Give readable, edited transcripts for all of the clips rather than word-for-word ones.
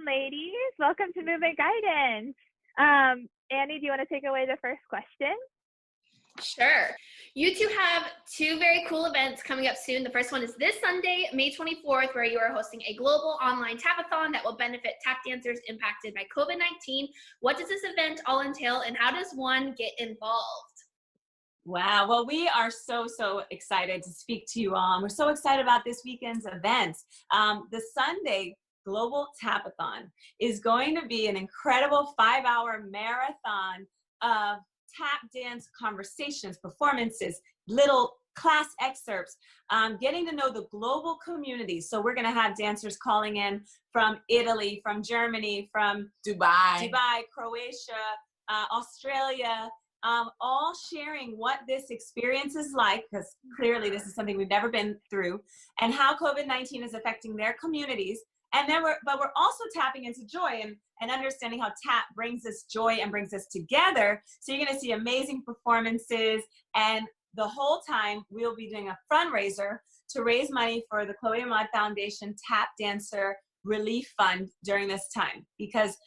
ladies. Welcome to Movement Guidance. Annie, do you want to take away the first question? Sure. You two have two very cool events coming up soon. The first one is this Sunday, May 24th, where you are hosting a global online tapathon that will benefit tap dancers impacted by COVID-19. What does this event all entail, and how does one get involved? Wow. Well, we are so excited to speak to you all. And we're so excited about this weekend's events. The Sunday Global Tapathon is going to be an incredible 5-hour marathon of tap dance conversations, performances, little class excerpts, getting to know the global community. So we're going to have dancers calling in from Italy, from Germany, from Dubai, Croatia, Australia, all sharing what this experience is like, because clearly this is something we've never been through, and how COVID-19 is affecting their communities. And then we're also tapping into joy and understanding how tap brings us joy and brings us together. So you're going to see amazing performances, and the whole time we'll be doing a fundraiser to raise money for the Chloe Ahmad Foundation Tap Dancer Relief Fund during this time, because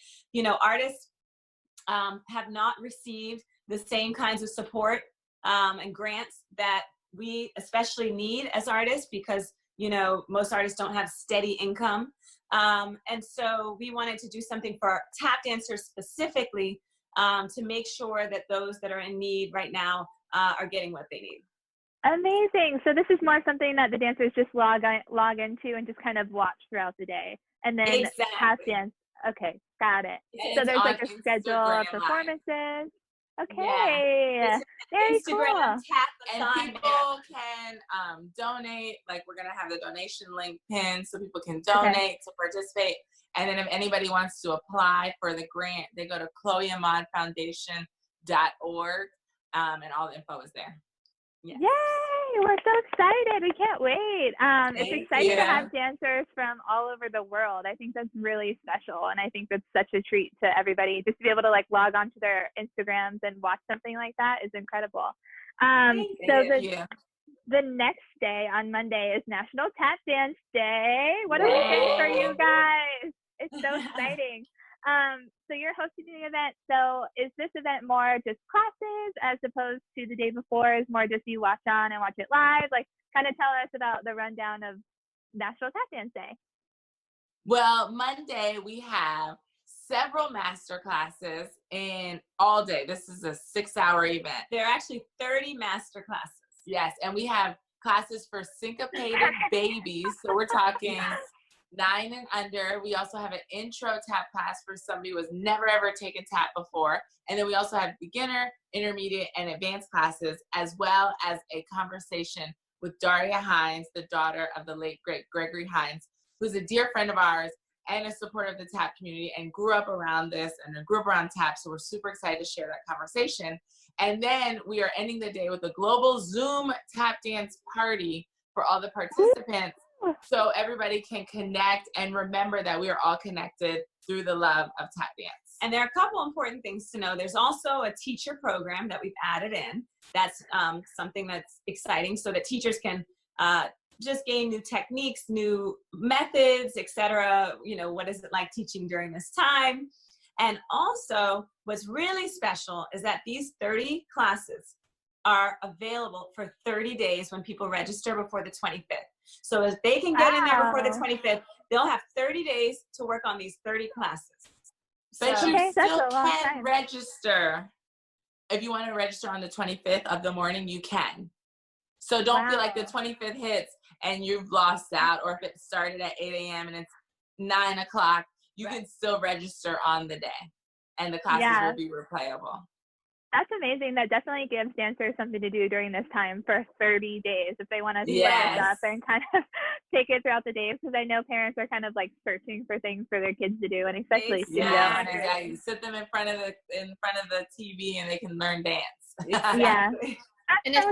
artists have not received the same kinds of support and grants that we especially need as artists, because most artists don't have steady income. And so we wanted to do something for our tap dancers specifically, to make sure that those that are in need right now are getting what they need. Amazing. So this is more something that the dancers just log into and just kind of watch throughout the day, and then tap dance. Okay, got it. And so there's like a Instagram schedule of performances. Okay, yeah. Very Instagram cool. And people can donate. Like, we're gonna have the donation link pinned so people can donate to participate. And then if anybody wants to apply for the grant, they go to chloeahmadfoundation.org, and all the info is there. Yeah. Yay! We're so excited. We can't wait. It's exciting to have dancers from all over the world. I think that's really special, and I think that's such a treat to everybody. Just to be able to log on to their Instagrams and watch something like that is incredible. The next day on Monday is National Tap Dance Day. What a weekend for you guys! It's so exciting. So you're hosting the event. So is this event more just classes as opposed to the day before is more just you watch on and watch it live? Like, kind of tell us about the rundown of National Tap Dance Day. Well, Monday we have several master classes in all day. This is a 6-hour event. There are actually 30 master classes. Yes, and we have classes for syncopated babies. So we're talking 9 and under. We also have an intro tap class for somebody who has never ever taken tap before. And then we also have beginner, intermediate, and advanced classes, as well as a conversation with Daria Hines, the daughter of the late great Gregory Hines, who's a dear friend of ours and a supporter of the tap community and grew up around this and grew up around tap. So we're super excited to share that conversation. And then we are ending the day with a global Zoom tap dance party for all the participants, so everybody can connect and remember that we are all connected through the love of tap dance. And there are a couple important things to know. There's also a teacher program that we've added in. That's something that's exciting, so that teachers can just gain new techniques, new methods, etc. What is it like teaching during this time? And also, what's really special is that these 30 classes are available for 30 days when people register before the 25th. So if they can get in there before the 25th, they'll have 30 days to work on these 30 classes. But you still can register. If you want to register on the 25th of the morning, you can. So don't feel like the 25th hits and you've lost out, or if it started at 8 a.m. and it's 9 o'clock, you can still register on the day, and the classes will be replayable. That's amazing. That definitely gives dancers something to do during this time for 30 days if they want to split this up and kind of take it throughout the days, because I know parents are kind of like searching for things for their kids to do, and especially studio. You sit them in front of the TV and they can learn dance. Yeah. And if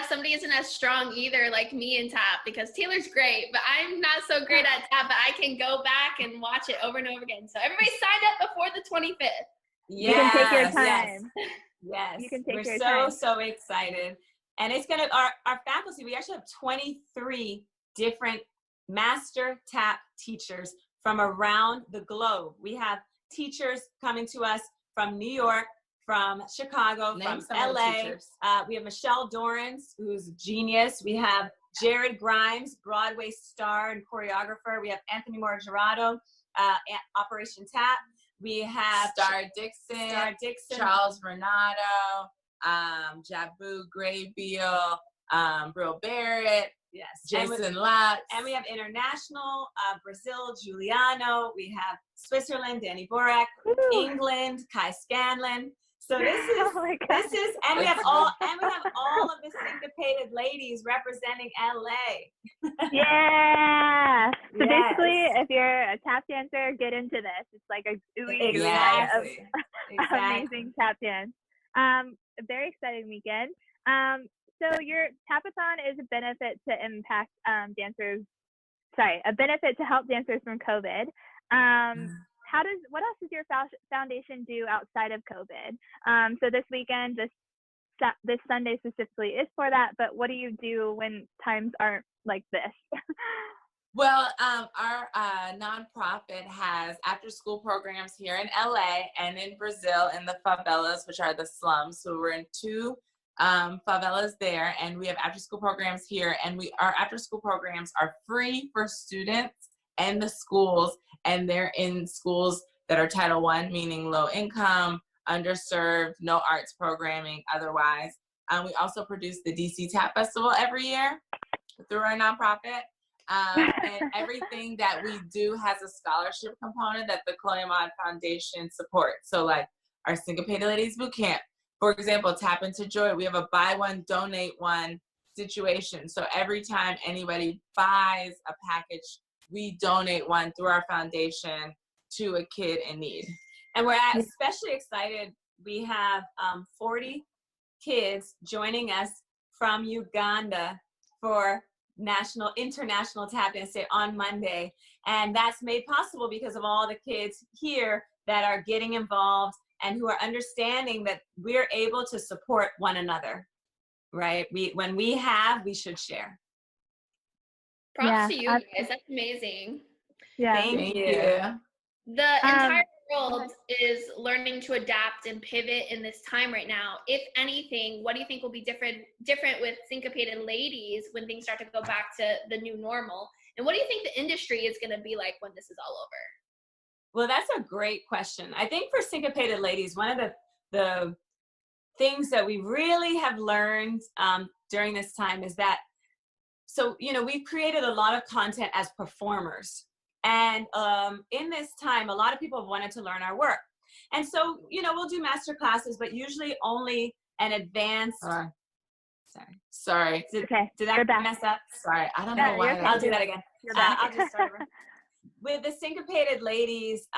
somebody isn't as strong either, like me in tap, because Taylor's great, but I'm not so great at tap, but I can go back and watch it over and over again. So everybody sign up before the 25th. You can take your time. Yes. You can take your time. We're so excited. And it's going to, our faculty, we actually have 23 different master tap teachers from around the globe. We have teachers coming to us from New York, from Chicago, Name from some of the LA. teachers. We have Michelle Dorrance, who's a genius. We have Jared Grimes, Broadway star and choreographer. We have Anthony Morigerato, Operation Tap. We have Star Dixon, Charles Renato, Jabu Graybeal, Brill Barrett, yes, Jason Lutz. And we have international, Brazil, Giuliano. We have Switzerland, Danny Borak, England, Kai Scanlon. So this is, and we have all of the Syncopated ladies representing LA. Yeah. So Yes. basically, if you're a tap dancer, get into this. It's like a ooey gooey of amazing tap dance. Very exciting weekend. So your tapathon is a benefit to impact dancers. Sorry, a benefit to help dancers from COVID. What else does your foundation do outside of COVID? So this weekend, this Sunday specifically is for that, but what do you do when times aren't like this? Well, our nonprofit has after-school programs here in LA and in Brazil in the favelas, which are the slums. So we're in 2 favelas there, and we have after-school programs here. And our after-school programs are free for students and the schools, and they're in schools that are Title I, meaning low income, underserved, no arts programming otherwise. We also produce the DC Tap Festival every year through our nonprofit. And everything that we do has a scholarship component that the Chloe Maud Foundation supports. So like our Syncopated Ladies Bootcamp, for example, Tap Into Joy, we have a buy one, donate one situation. So every time anybody buys a package, we donate one through our foundation to a kid in need. And we're especially excited. We have 40 kids joining us from Uganda for International Tap Dance Day on Monday. And that's made possible because of all the kids here that are getting involved and who are understanding that we're able to support one another, right? When we should share. Props to you guys. That's amazing. Yeah. Thank you. The entire world is learning to adapt and pivot in this time right now. If anything, what do you think will be different with Syncopated Ladies when things start to go back to the new normal? And what do you think the industry is going to be like when this is all over? Well, that's a great question. I think for Syncopated Ladies, one of the things that we really have learned during this time is that, we've created a lot of content as performers. And in this time, a lot of people have wanted to learn our work. And so, we'll do master classes, but usually only an advanced. Sorry. Did that mess up? Sorry. I don't know why. Okay. I'll do that again. I'll just start over. With the Syncopated Ladies,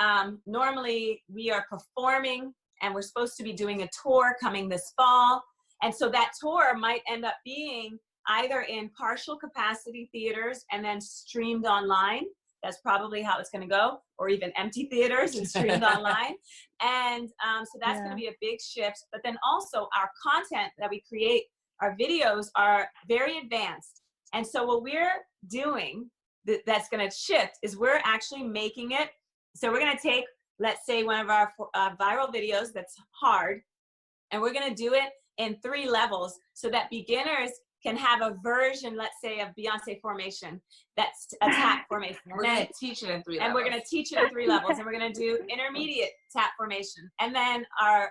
normally we are performing and we're supposed to be doing a tour coming this fall. And so that tour might end up being either in partial capacity theaters and then streamed online. That's probably how it's going to go, or even empty theaters and streamed online. And so that's going to be a big shift. But then also our content that we create, our videos are very advanced. And so what we're doing that's going to shift is we're actually making it. So we're going to take, let's say, one of our viral videos that's hard, and we're going to do it in 3 levels so that beginners can have a version, let's say, of Beyonce formation. That's a tap formation. We're going to teach it in 3 levels. And we're going to teach it in 3 levels. And we're going to do intermediate tap formation. And then our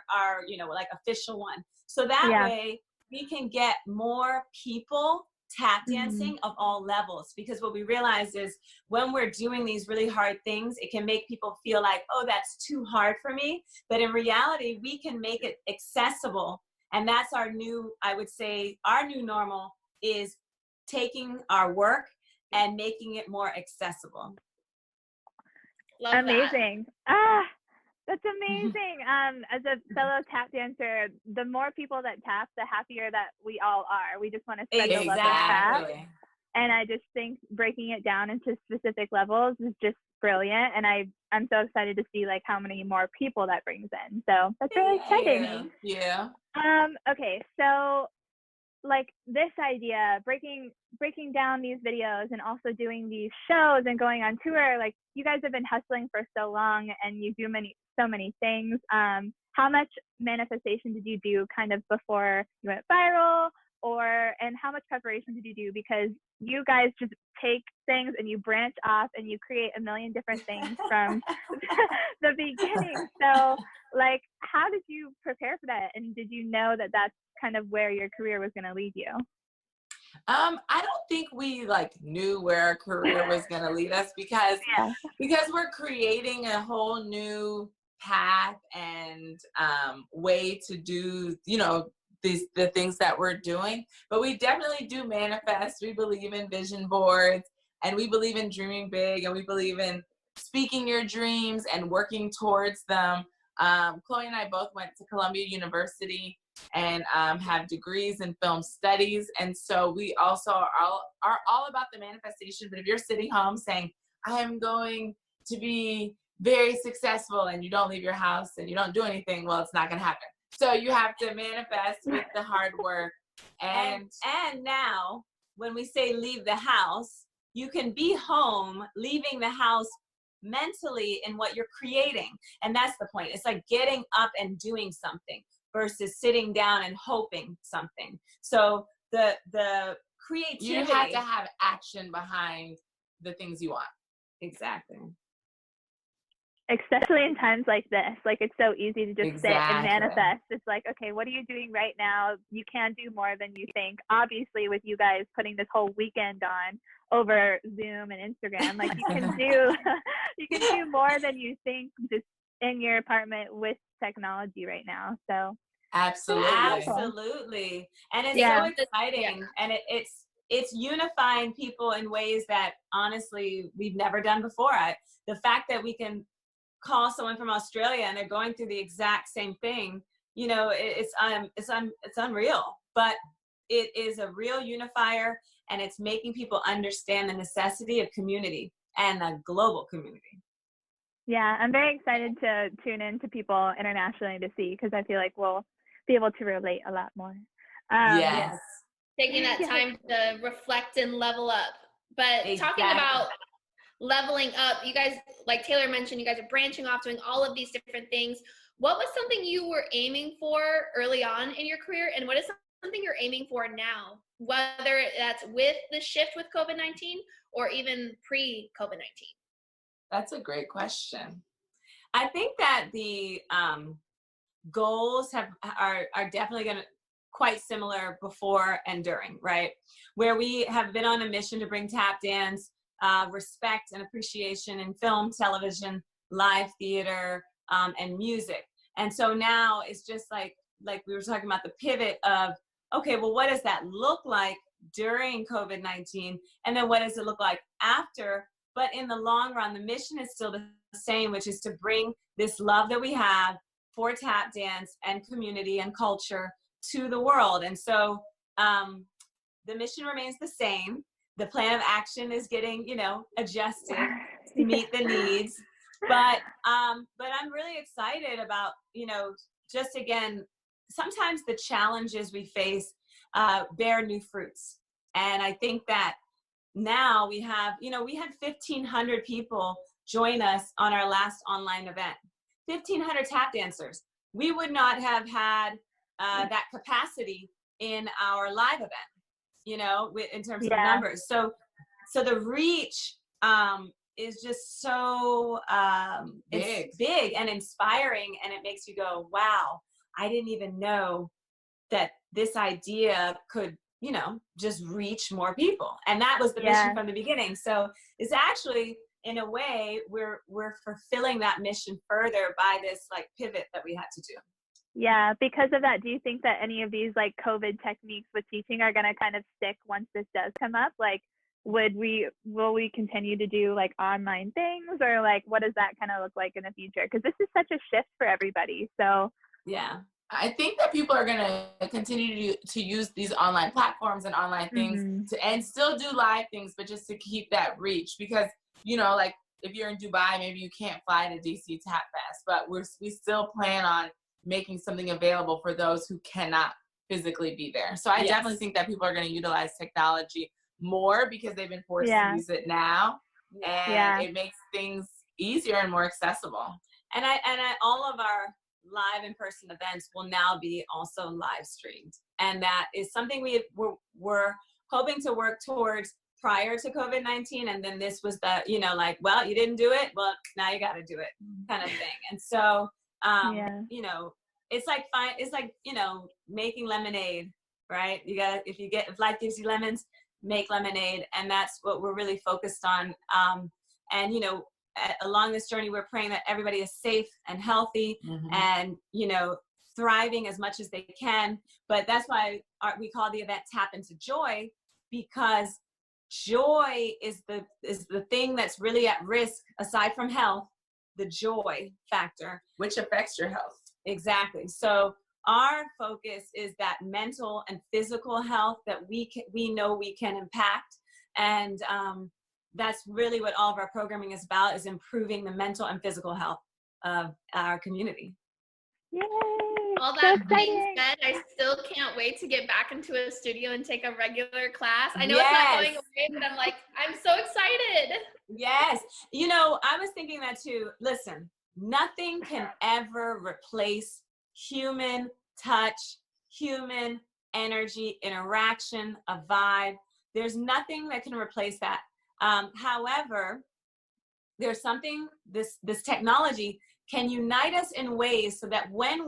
like official one. So that way we can get more people tap dancing of all levels. Because what we realize is when we're doing these really hard things, it can make people feel like, oh, that's too hard for me. But in reality, we can make it accessible. And that's our new normal is taking our work and making it more accessible. Love amazing. That's amazing. As a fellow tap dancer, the more people that tap, the happier that we all are. We just want to spread the love of tap. And I just think breaking it down into specific levels is just brilliant. And I'm so excited to see like how many more people that brings in. So that's really exciting. Yeah. Okay, so like this idea, breaking down these videos and also doing these shows and going on tour, like you guys have been hustling for so long and you do so many things. How much manifestation did you do kind of before you went viral, and how much preparation did you do? Because you guys just take things and you branch off and you create a million different things from the beginning. So like, how did you prepare for that? And did you know that that's kind of where your career was going to lead you? I don't think we like knew where our career was going to lead us because we're creating a whole new path and way to do, you know, the things that we're doing. But we definitely do manifest. We believe in vision boards, and we believe in dreaming big, and we believe in speaking your dreams and working towards them. Chloe and I both went to Columbia University and have degrees in film studies, and so we also are all about the manifestation. But if you're sitting home saying, I am going to be very successful, and you don't leave your house and you don't do anything, well, it's not going to happen. So you have to manifest with the hard work. And now when we say leave the house, you can be home leaving the house mentally in what you're creating. And that's the point. It's like getting up and doing something versus sitting down and hoping something. So the creativity. You have to have action behind the things you want. Exactly. Especially in times like this, like it's so easy to just sit and manifest. It's like, okay, what are you doing right now? You can do more than you think. Obviously, with you guys putting this whole weekend on over Zoom and Instagram, like you can do more than you think just in your apartment with technology right now. So absolutely, and it's so exciting, and it's unifying people in ways that honestly we've never done before. The fact that we can call someone from Australia and they're going through the exact same thing, you know, it's unreal, but it is a real unifier, and it's making people understand the necessity of community and a global community. Yeah, I'm very excited to tune in to people internationally to see, because I feel like we'll be able to relate a lot more. Yes. Taking that time to reflect and level up. But talking about leveling up, you guys, like Taylor mentioned, you guys are branching off, doing all of these different things. What was something you were aiming for early on in your career, and what is something you're aiming for now, whether that's with the shift with COVID-19 or even pre-COVID-19? That's a great question. I think that the goals are definitely going to quite similar before and during, right? Where we have been on a mission to bring tap dance, respect and appreciation in film, television, live theater, and music. And so now it's just like we were talking about the pivot of, okay, well, what does that look like during COVID-19? And then what does it look like after? But in the long run, the mission is still the same, which is to bring this love that we have for tap dance and community and culture to the world. And so the mission remains the same. The plan of action is getting, you know, adjusted to meet the needs. But I'm really excited about, you know, just again, sometimes the challenges we face bear new fruits. And I think that now we have, you know, we had 1,500 people join us on our last online event. 1,500 tap dancers. We would not have had that capacity in our live event, you know, in terms of numbers. So the reach is just so it's big and inspiring, and it makes you go, wow, I didn't even know that this idea could, you know, just reach more people. And that was the mission from the beginning. So it's actually, in a way, we're fulfilling that mission further by this like pivot that we had to do. Yeah, because of that, do you think that any of these like COVID techniques with teaching are going to kind of stick once this does come up? Like, will we continue to do like online things, or like what does that kind of look like in the future? Because this is such a shift for everybody. So yeah, I think that people are going to continue to use these online platforms and online things and still do live things, but just to keep that reach. Because, you know, like if you're in Dubai, maybe you can't fly to DC Tap Fest, but we still plan on making something available for those who cannot physically be there. So I Yes. definitely think that people are going to utilize technology more because they've been forced to use it now, and it makes things easier and more accessible. And all of our live in-person events will now be also live streamed, and that is something we're hoping to work towards prior to COVID-19, and then this was the, you know, like, well, you didn't do it, well, now you got to do it kind of thing. And so you know, it's like you know, making lemonade, right? You got, if life gives you lemons, make lemonade, and that's what we're really focused on. And you know, along this journey, we're praying that everybody is safe and healthy, and you know, thriving as much as they can. But that's why we call the event Tap into Joy, because joy is the thing that's really at risk aside from health, the joy factor, which affects your health. Exactly. So our focus is that mental and physical health that we know we can impact, and that's really what all of our programming is about, is improving the mental and physical health of our community. Yay! All that being said, I still can't wait to get back into a studio and take a regular class. I know it's not going away, but I'm like, I'm so excited. Yes. You know, I was thinking that too. Listen, nothing can ever replace human touch, human energy, interaction, a vibe. There's nothing that can replace that. However, there's something, this technology can unite us in ways so that when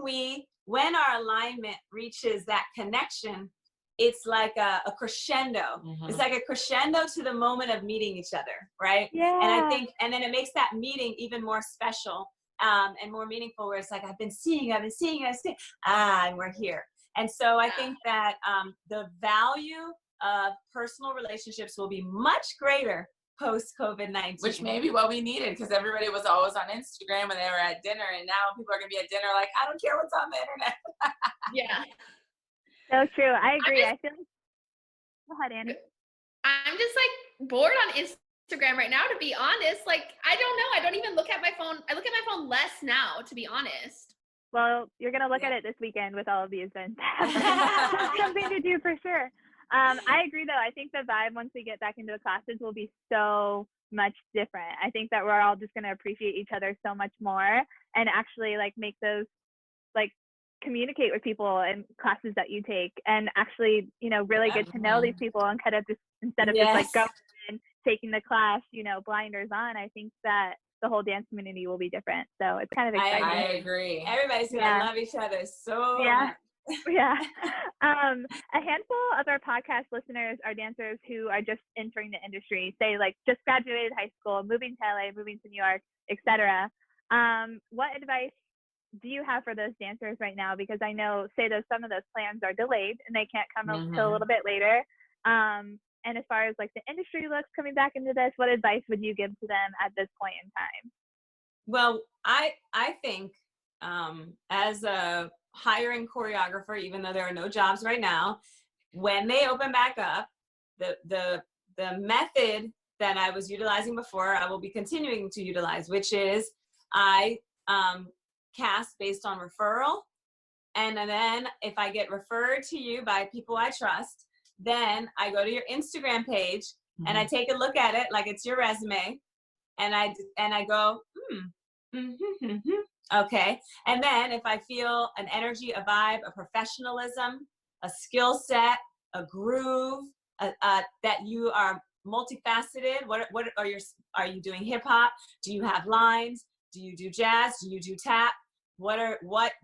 our alignment reaches that connection, it's like a crescendo. It's like a crescendo to the moment of meeting each other, right? Yeah. And I think, and then it makes that meeting even more special and more meaningful, where it's like, I've been seeing, and we're here. And so I think that the value of personal relationships will be much greater post-COVID-19. Which may be what we needed, because everybody was always on Instagram and they were at dinner, and now people are going to be at dinner like, I don't care what's on the internet. Yeah. So true. I agree. I feel like, go ahead, Annie. I'm just like bored on Instagram right now, to be honest. Like, I don't know. I don't even look at my phone. I look at my phone less now, to be honest. Well, you're going to look at it this weekend with all of these events. Something to do for sure. I agree, though. I think the vibe once we get back into the classes will be so much different. I think that we're all just going to appreciate each other so much more, and actually like make those, like, communicate with people in classes that you take, and actually, you know, really get to know these people, and kind of just, instead of just like going and taking the class, you know, blinders on. I think that the whole dance community will be different. So it's kind of exciting. I agree. Everybody's going to love each other so much. Yeah. A handful of our podcast listeners are dancers who are just entering the industry, say like just graduated high school, moving to LA, moving to New York, etc. What advice do you have for those dancers right now? Because I know, say some of those plans are delayed and they can't come up till a little bit later. And as far as like the industry looks coming back into this, what advice would you give to them at this point in time? Well, I think as a hiring choreographer, even though there are no jobs right now, when they open back up, the method that I was utilizing before, I will be continuing to utilize, which is I cast based on referral. And then if I get referred to you by people I trust, then I go to your Instagram page and I take a look at it like it's your resume, and I go, okay. And then if I feel an energy, a vibe, a professionalism, a skill set, a groove, that you are multifaceted. What are you doing hip hop? Do you have lines? Do you do jazz? Do you do tap? What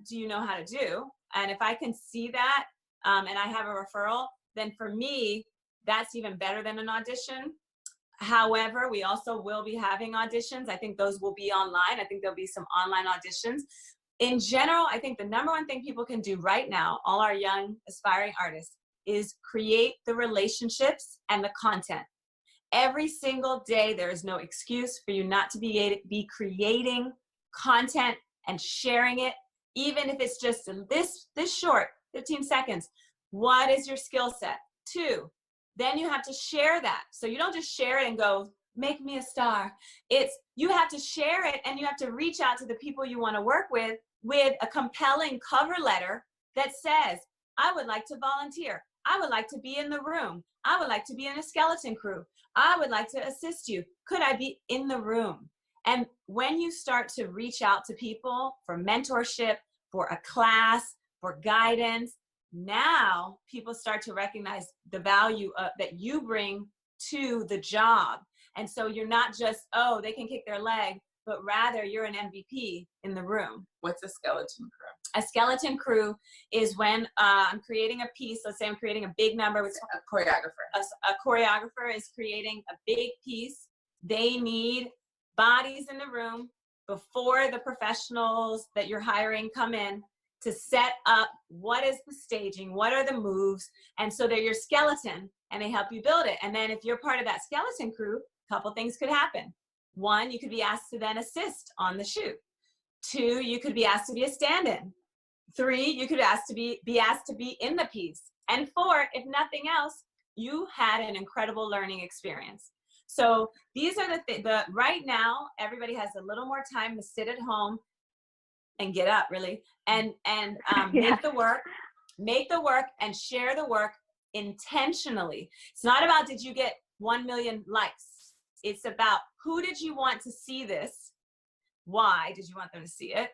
do you know how to do? And if I can see that, and I have a referral, then for me, that's even better than an audition. However, we also will be having auditions. I think those will be online. I think there'll be some online auditions. In general, I think the number one thing people can do right now, all our young aspiring artists, is create the relationships and the content. Every single day, there is no excuse for you not to be creating content and sharing it, even if it's just this short, 15 seconds. What is your skill set? 2, then you have to share that. So you don't just share it and go, make me a star. You have to share it, and you have to reach out to the people you want to work with a compelling cover letter that says, I would like to volunteer. I would like to be in the room. I would like to be in a skeleton crew. I would like to assist you. Could I be in the room? And when you start to reach out to people for mentorship, for a class, for guidance, now people start to recognize the value that you bring to the job. And so you're not just, oh, they can kick their leg, but rather you're an MVP in the room. What's a skeleton crew? A skeleton crew is when I'm creating a piece. Let's say I'm creating a big number. With A choreographer. A choreographer is creating a big piece. They need bodies in the room before the professionals that you're hiring come in to set up what is the staging, what are the moves, and so they're your skeleton and they help you build it. And then if you're part of that skeleton crew, a couple things could happen. One, you could be asked to then assist on the shoot. Two, you could be asked to be a stand-in. Three, you could be asked to be in the piece. And four, if nothing else, you had an incredible learning experience. So these are the right now, everybody has a little more time to sit at home and get up really and make the work and share the work intentionally. It's not about, did you get 1 million likes? It's about, who did you want to see this? Why did you want them to see it?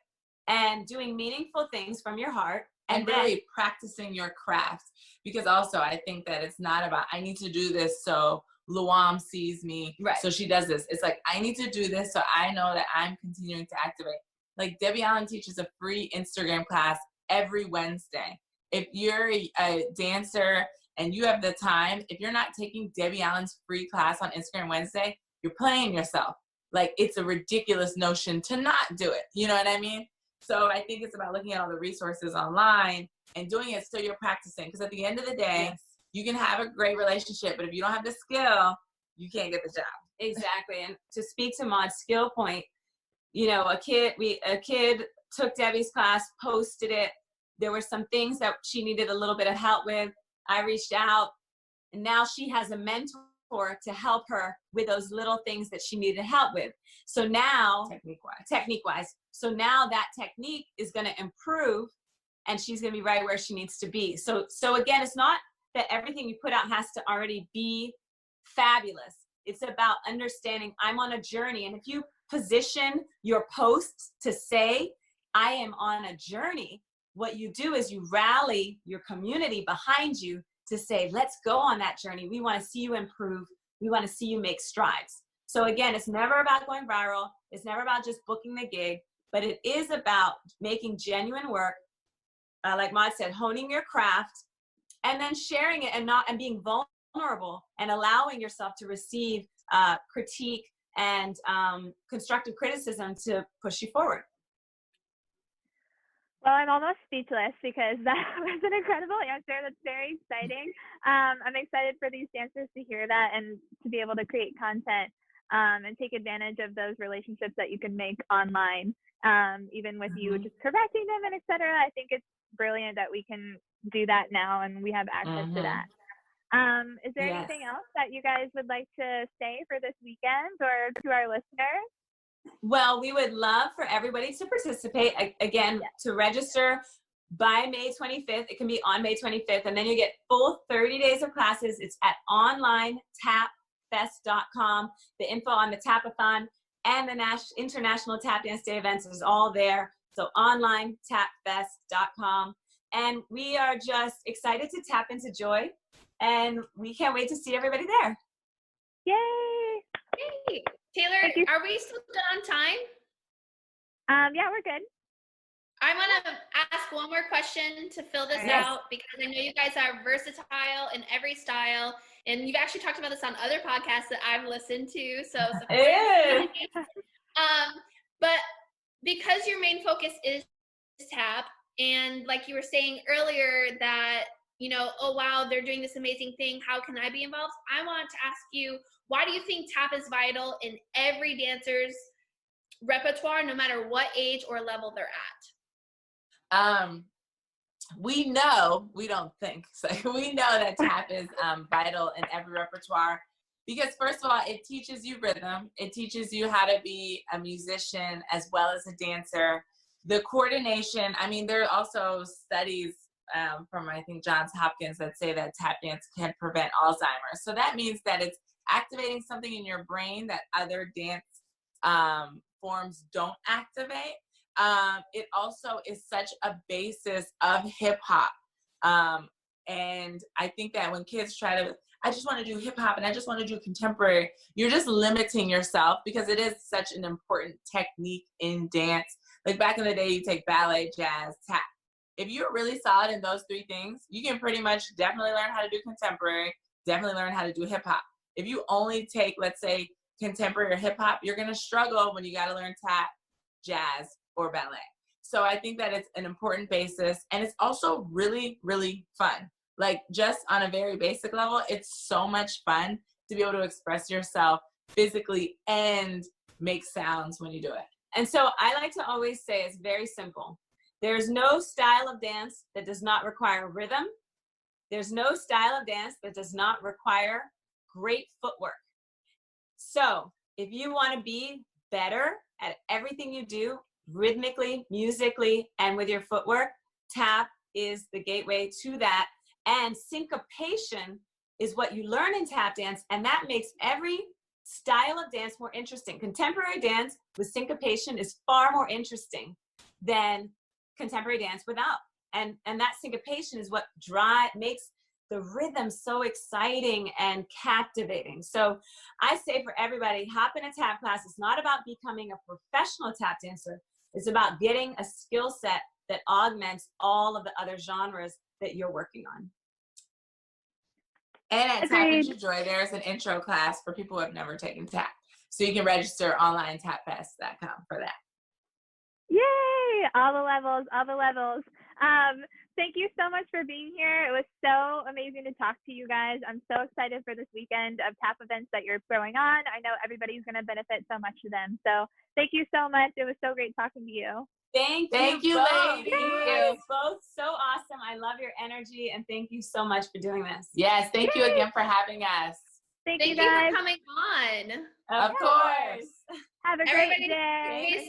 And doing meaningful things from your heart. And really practicing your craft. Because also I think that it's not about, I need to do this so Luam sees me, right, so she does this. It's like, I need to do this so I know that I'm continuing to activate. Like Debbie Allen teaches a free Instagram class every Wednesday. If you're a dancer and you have the time, if you're not taking Debbie Allen's free class on Instagram Wednesday, you're playing yourself. Like, it's a ridiculous notion to not do it. You know what I mean? So I think it's about looking at all the resources online and doing it so you're practicing. Because at the end of the day, yes, you can have a great relationship, but if you don't have the skill, you can't get the job. Exactly. And to speak to Maud's skill point, you know, a kid took Debbie's class, posted it. There were some things that she needed a little bit of help with. I reached out, and now she has a mentor to help her with those little things that she needed help with. So now, technique-wise. So now that technique is going to improve, and she's going to be right where she needs to be. So again, it's not that everything you put out has to already be fabulous. It's about understanding I'm on a journey. And if you position your posts to say, I am on a journey, what you do is you rally your community behind you to say, let's go on that journey. We want to see you improve. We want to see you make strides. So again, it's never about going viral. It's never about just booking the gig, but it is about making genuine work. Like Maud said, honing your craft and then sharing it and being vulnerable and allowing yourself to receive critique and constructive criticism to push you forward. Well, I'm almost speechless because that was an incredible answer. That's very exciting. I'm excited for these dancers to hear that and to be able to create content and take advantage of those relationships that you can make online, even with you just correcting them and et cetera. I think it's brilliant that we can do that now and we have access to that. Is there anything else that you guys would like to say for this weekend or to our listeners? Well, we would love for everybody to participate. Again, to register by May 25th. It can be on May 25th, and then you get full 30 days of classes. It's at onlinetapfest.com. The info on the Tapathon and the International Tap Dance Day events is all there. So onlinetapfest.com. And we are just excited to tap into joy, and we can't wait to see everybody there. Yay! Yay! Taylor, are we still good on time? Yeah, we're good. I want to ask one more question to fill this out because I know you guys are versatile in every style, and you've actually talked about this on other podcasts that I've listened to. So but because your main focus is tap, and like you were saying earlier that, you know, oh wow, they're doing this amazing thing, how can I be involved? I want to ask you, why do you think tap is vital in every dancer's repertoire, no matter what age or level they're at? We know, we don't think, so we know that tap is vital in every repertoire because first of all, it teaches you rhythm. It teaches you how to be a musician as well as a dancer. The coordination, I mean, there are also studies from, I think, Johns Hopkins that say that tap dance can prevent Alzheimer's. So that means that it's activating something in your brain that other dance forms don't activate. It also is such a basis of hip hop. And I think that when kids try to, I just want to do hip hop and I just want to do contemporary, you're just limiting yourself, because it is such an important technique in dance. Like back in the day, you take ballet, jazz, tap. If you're really solid in those three things, you can pretty much definitely learn how to do contemporary, definitely learn how to do hip hop. If you only take, let's say, contemporary or hip hop, you're going to struggle when you got to learn tap, jazz, or ballet. So I think that it's an important basis, and it's also really, really fun. Like just on a very basic level, it's so much fun to be able to express yourself physically and make sounds when you do it. And so I like to always say it's very simple. There's no style of dance that does not require rhythm. There's no style of dance that does not require great footwork. So if you want to be better at everything you do, rhythmically, musically, and with your footwork, tap is the gateway to that. And syncopation is what you learn in tap dance, and that makes every style of dance more interesting. Contemporary dance with syncopation is far more interesting than contemporary dance without. And that syncopation is what makes the rhythm so exciting and captivating. So I say for everybody, hop in a tap class. It's not about becoming a professional tap dancer. It's about getting a skill set that augments all of the other genres that you're working on. And at Tap Agreed. Into Joy, there's an intro class for people who have never taken tap. So you can register online tapfest.com for that. Yay! All the levels, all the levels. Thank you so much for being here. It was so amazing to talk to you guys. I'm so excited for this weekend of tap events that you're throwing on. I know everybody's going to benefit so much from them. So thank you so much. It was so great talking to you. Thank you both. ladies. You both so awesome. I love your energy, and thank you so much for doing this. Yes, thank you again for having us. Thank Thank you guys. you for coming on. Of course. Have a great Everybody, day. stay